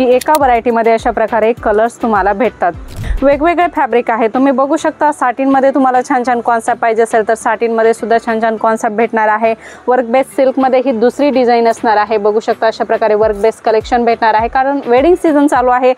की एका व्हरायटीमध्ये अशा प्रकारे कलर्स तुम्हाला भेटतात। वेगवेगळे फॅब्रिक आहे, तुम्ही बघू शकता। साटिनमध्ये तुम्हाला छान छान कॉन्सेप्ट पाहिजे असेल तर साटिनमध्ये सुद्धा छान छान कॉन्सेप्ट भेटणार आहे। वर्क बेस सिल्कमध्ये ही दुसरी डिझाइन असणार आहे, बघू शकता अशा प्रकारे वर्क बेस कलेक्शन भेटणार आहे, कारण वेडिंग सीझन चालू आहे।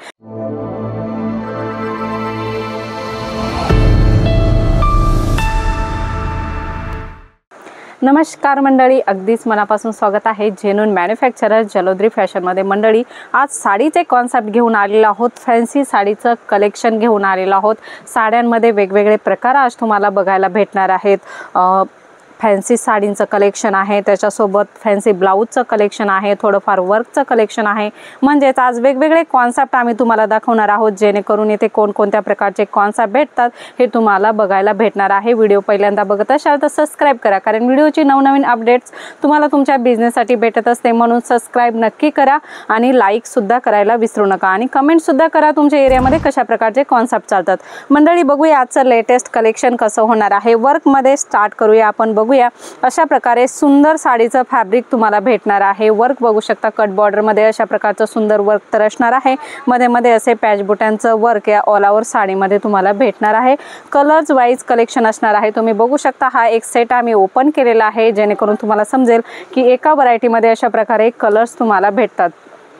नमस्कार मंडळी, अगदीच मनापासून स्वागत आहे जेन्युइन मॅन्युफॅक्चरर जलोद्री फॅशनमध्ये। मंडळी, आज साडीचे कॉन्सेप्ट घेऊन आलेलो आहोत, फॅन्सी साडीचं कलेक्शन घेऊन आलेलो आहोत। साड्यांमध्ये वेगवेगळे प्रकार आज तुम्हाला बघायला भेटणार आहेत। फॅन्सी साडींचं कलेक्शन आहे, त्याच्यासोबत फॅन्सी ब्लाऊजचं कलेक्शन आहे, थोडंफार वर्कचं कलेक्शन आहे। म्हणजेच आज वेगवेगळे कॉन्सेप्ट आम्ही तुम्हाला दाखवणार आहोत, जेणेकरून इथे कोणकोणत्या प्रकारचे कॉन्सेप्ट भेटतात हे तुम्हाला बघायला भेटणार आहे। व्हिडिओ पहिल्यांदा बघत असाल तर सबस्क्राइब करा, कारण व्हिडिओची नवनवीन अपडेट्स तुम्हाला तुमच्या बिझनेससाठी भेटत असते, म्हणून सबस्क्राइब नक्की करा आणि लाईक सुद्धा करायला विसरू नका आणि कमेंट सुद्धा करा तुमच्या एरियामध्ये कशा प्रकारचे कॉन्सेप्ट चालतात। मंडळी, बघूया आजचं लेटेस्ट कलेक्शन कसं होणार आहे। वर्कमध्ये स्टार्ट करूया आपण। बघूया अशा प्रकारे सुंदर साडीचं फॅब्रिक तुम्हाला भेटणार आहे। वर्क बघू शकता, कट बॉर्डर मध्ये अशा प्रकारचं सुंदर वर्क तर असणार आहे। मध्ये मध्ये असे पॅच बुटांचं वर्क या ऑल ओव्हर साडीमध्ये तुम्हाला भेटणार आहे। कलर्स वाईज कलेक्शन असणार आहे, तुम्ही बघू शकता। हा एक सेट आम्ही ओपन केलेला आहे, जेणेकरून तुम्हाला समजेल की एका व्हरायटीमध्ये अशा प्रकारे कलर्स तुम्हाला भेटतात।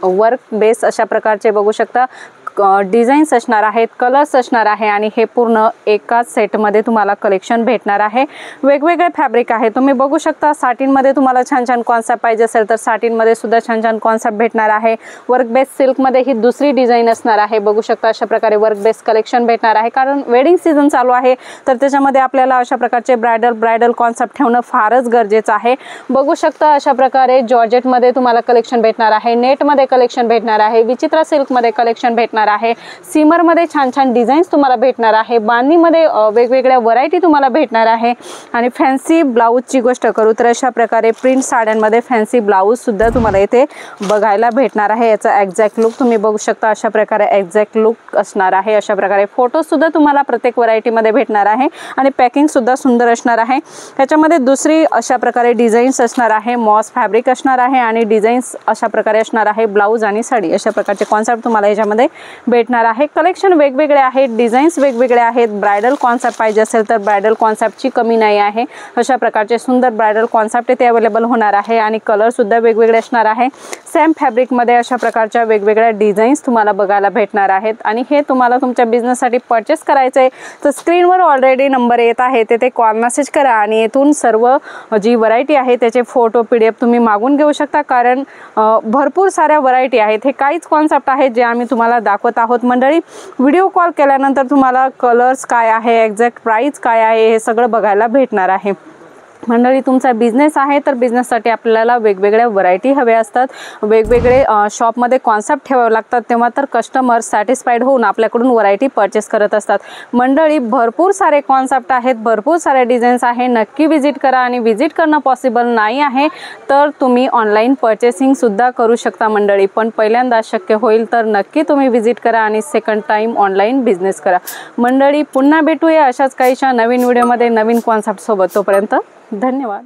वर्क बेस अशा प्रकारचे बघू शकता डिझाईन्स असणार आहेत, कलर्स असणार आहे आणि हे पूर्ण एकाच सेटमध्ये तुम्हाला कलेक्शन भेटणार आहे। वेगवेगळे फॅब्रिक आहे, तुम्ही बघू शकता। साटिनमध्ये तुम्हाला छान छान कॉन्सेप्ट पाहिजे असेल तर साटिनमध्ये सुद्धा छान छान कॉन्सेप्ट भेटणार आहे। वर्क बेस सिल्कमध्ये ही दुसरी डिझाइन असणार आहे, बघू शकता अशा प्रकारे वर्क बेस कलेक्शन भेटणार आहे, कारण वेडिंग सीझन चालू आहे तर त्याच्यामध्ये आपल्याला अशा प्रकारचे ब्रायडल कॉन्सेप्ट ठेवणं फारच गरजेचं आहे। बघू शकता अशा प्रकारे जॉर्जेटमध्ये तुम्हाला कलेक्शन भेटणार आहे, नेटमध्ये कलेक्शन भेटणार आहे, विचित्रा सिल्कमध्ये कलेक्शन भेटणार आहे, सीमर मध्ये छान छान डिझाईन्स तुम्हाला भेटणार आहे, बांधणीमध्ये वेगवेगळ्या व्हरायटी तुम्हाला भेटणार आहे। आणि फॅन्सी ब्लाऊजची गोष्ट करू तर अशा प्रकारे प्रिंट साड्यांमध्ये फॅन्सी ब्लाऊज सुद्धा तुम्हाला इथे बघायला भेटणार आहे। याचा एक्झॅक्ट लुक तुम्ही बघू शकता, अशा प्रकारे एक्झॅक्ट लुक असणार आहे। अशा प्रकारे फोटो सुद्धा तुम्हाला प्रत्येक व्हरायटी मध्ये भेटणार आहे आणि पॅकिंग सुद्धा सुंदर असणार आहे। त्याच्यामध्ये दुसरी अशा प्रकारे डिझाईन्स असणार आहे, मॉस फॅब्रिक असणार आहे आणि डिझाईन्स अशा प्रकारे असणार आहे। ब्लाऊज आणि साडी अशा प्रकारचे कॉन्सेप्ट तुम्हाला याच्यामध्ये भेटणार आहे। कलेक्शन वेगवेगळे आहेत, डिझाईन्स वेगवेगळे आहेत। ब्रायडल कॉन्सेप्ट पाहिजे असेल तर ब्रायडल कॉन्सेप्टची कमी नाही आहे, अशा प्रकारचे सुंदर ब्रायडल कॉन्सेप्ट इथे अवेलेबल होणार आहे आणि कलर सुद्धा वेगवेगळे असणार आहे। सेम फॅब्रिक मध्ये अशा प्रकारच्या वेगवेगळ्या डिझाईन्स तुम्हाला बघायला भेटणार आहेत आणि हे तुम्हाला तुमच्या बिझनेससाठी परचेस करायचे आहे तर स्क्रीनवर ऑलरेडी नंबर येत आहे, तिथे कॉल मेसेज करा आणि येथून सर्व जी व्हरायटी आहे त्याचे फोटो PDF तुम्ही मागून घेऊ शकता, कारण भरपूर साऱ्या व्हरायटी आहेत। हे काहीच कॉन्सेप्ट आहेत जे आम्ही तुम्हाला दाखवत आहोत। मंडळी, व्हिडिओ कॉल केल्यानंतर तुम्हाला कलर्स काय आहे, एक्झॅक्ट प्राइस काय आहे हे सगळं बघायला भेटणार आहे। मंडळी, तुमचा बिझनेस आहे तर बिझनेससाठी आपल्याला वेगवेगळ्या व्हरायटी हव्या असतात, वेगवेगळे शॉपमध्ये कॉन्सेप्ट ठेवावे लागतात, तेव्हा तर कस्टमर सॅटिस्फाईड होऊन आपल्याकडून व्हरायटी परचेस करत असतात। मंडळी, भरपूर सारे कॉन्सेप्ट आहेत, भरपूर सारे डिझाईन्स आहे, नक्की विजिट करा आणि विजिट करणं पॉसिबल नाही आहे तर तुम्ही ऑनलाईन परचेसिंग सुद्धा करू शकता मंडळी, पण पहिल्यांदा शक्य होईल तर नक्की तुम्ही विजिट करा आणि सेकंड टाइम ऑनलाईन बिझनेस करा। मंडळी, पुन्हा भेटूया अशाच काहीशा नवीन व्हिडिओमध्ये नवीन कॉन्सेप्ट सोबत, तोपर्यंत धन्यवाद।